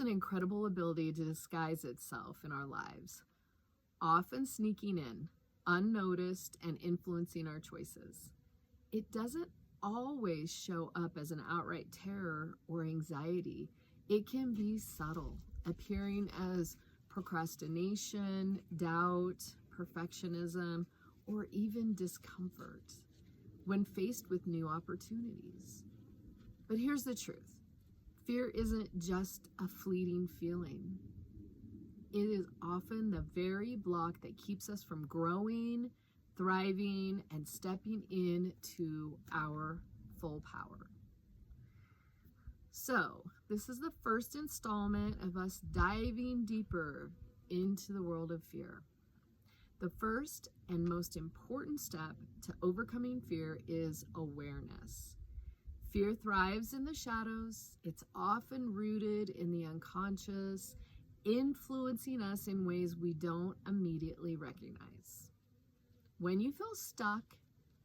has an incredible ability to disguise itself in our lives, often sneaking in, unnoticed, and influencing our choices. It doesn't always show up as an outright terror or anxiety. It can be subtle, appearing as procrastination, doubt, perfectionism, or even discomfort when faced with new opportunities. But here's the truth. Fear isn't just a fleeting feeling. It is often the very block that keeps us from growing, thriving, and stepping into our full power. So, this is the first installment of us diving deeper into the world of fear. The first and most important step to overcoming fear is awareness. Fear thrives in the shadows. It's often rooted in the unconscious, influencing us in ways we don't immediately recognize. When you feel stuck,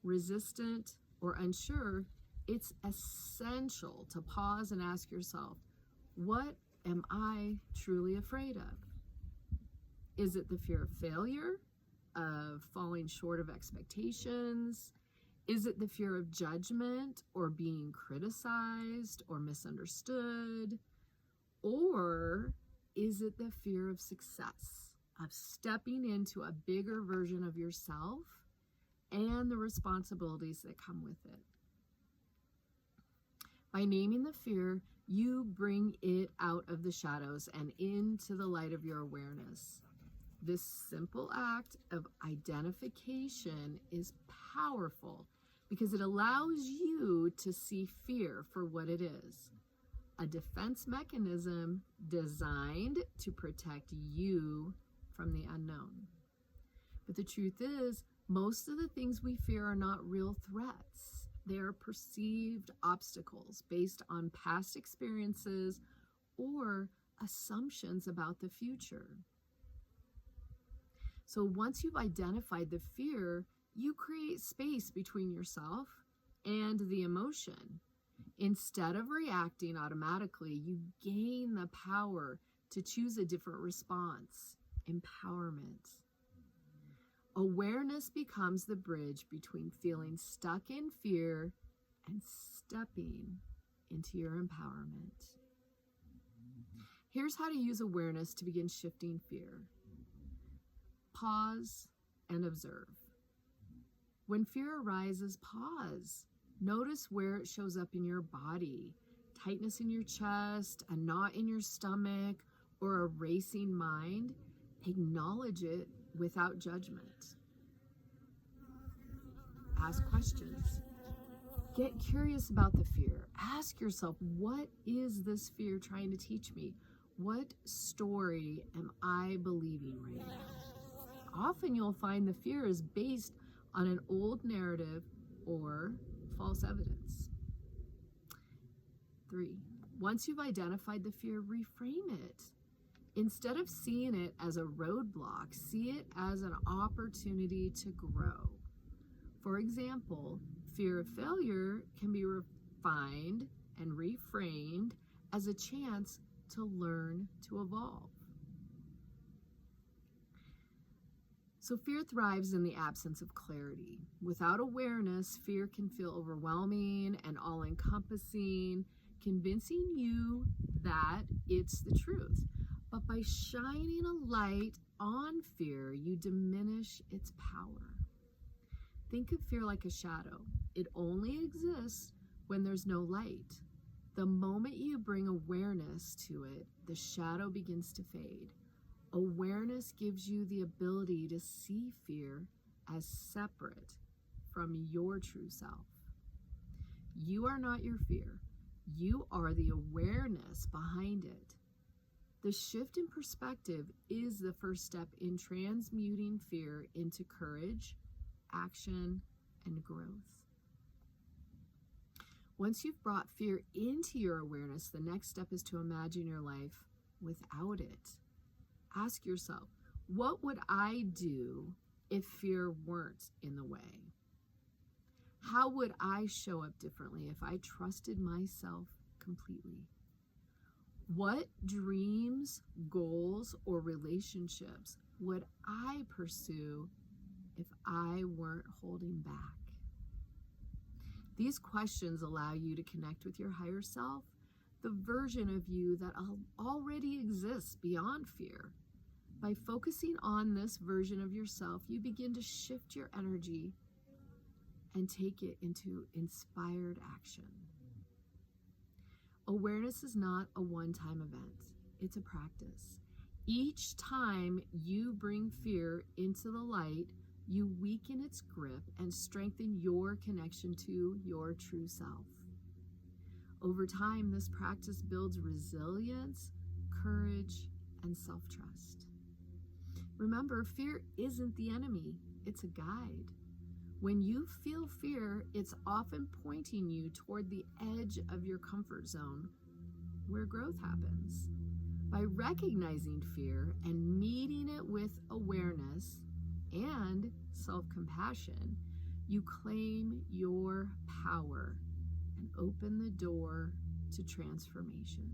resistant, or unsure, it's essential to pause and ask yourself, what am I truly afraid of? Is it the fear of failure, of falling short of expectations? Is it the fear of judgment or being criticized or misunderstood? Or is it the fear of success, of stepping into a bigger version of yourself and the responsibilities that come with it? By naming the fear, you bring it out of the shadows and into the light of your awareness. This simple act of identification is powerful because it allows you to see fear for what it is, a defense mechanism designed to protect you from the unknown. But the truth is, most of the things we fear are not real threats. They are perceived obstacles based on past experiences or assumptions about the future. So once you've identified the fear, you create space between yourself and the emotion. Instead of reacting automatically, you gain the power to choose a different response, empowerment. Awareness becomes the bridge between feeling stuck in fear and stepping into your empowerment. Here's how to use awareness to begin shifting fear. Pause and observe. When fear arises, pause. Notice where it shows up in your body. Tightness in your chest, a knot in your stomach, or a racing mind. Acknowledge it without judgment. Ask questions. Get curious about the fear. Ask yourself, what is this fear trying to teach me? What story am I believing right now? Often you'll find the fear is based on an old narrative or false evidence. 3, once you've identified the fear, reframe it. Instead of seeing it as a roadblock, see it as an opportunity to grow. For example, fear of failure can be refined and reframed as a chance to learn to evolve. So fear thrives in the absence of clarity. Without awareness, fear can feel overwhelming and all-encompassing, convincing you that it's the truth. But by shining a light on fear, you diminish its power. Think of fear like a shadow. It only exists when there's no light. The moment you bring awareness to it, the shadow begins to fade. Awareness gives you the ability to see fear as separate from your true self. You are not your fear. You are the awareness behind it. The shift in perspective is the first step in transmuting fear into courage, action, and growth. Once you've brought fear into your awareness, the next step is to imagine your life without it. Ask yourself, what would I do if fear weren't in the way? How would I show up differently if I trusted myself completely? What dreams, goals, or relationships would I pursue if I weren't holding back? These questions allow you to connect with your higher self, the version of you that already exists beyond fear. By focusing on this version of yourself, you begin to shift your energy and take it into inspired action. Awareness is not a one-time event. It's a practice. Each time you bring fear into the light, you weaken its grip and strengthen your connection to your true self. Over time, this practice builds resilience, courage, and self-trust. Remember, fear isn't the enemy, it's a guide. When you feel fear, it's often pointing you toward the edge of your comfort zone where growth happens. By recognizing fear and meeting it with awareness and self-compassion, you claim your power and open the door to transformation.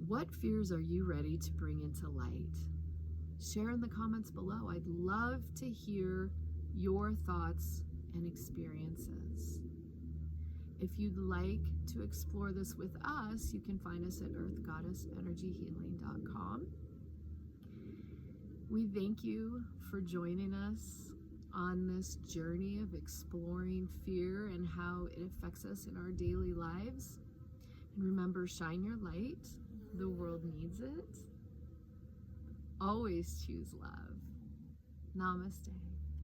What fears are you ready to bring into light? Share in the comments below. I'd love to hear your thoughts and experiences. If you'd like to explore this with us, you can find us at earthgoddessenergyhealing.com. We thank you for joining us on this journey of exploring fear and how it affects us in our daily lives. And remember, shine your light. The world needs it. Always choose love. Namaste.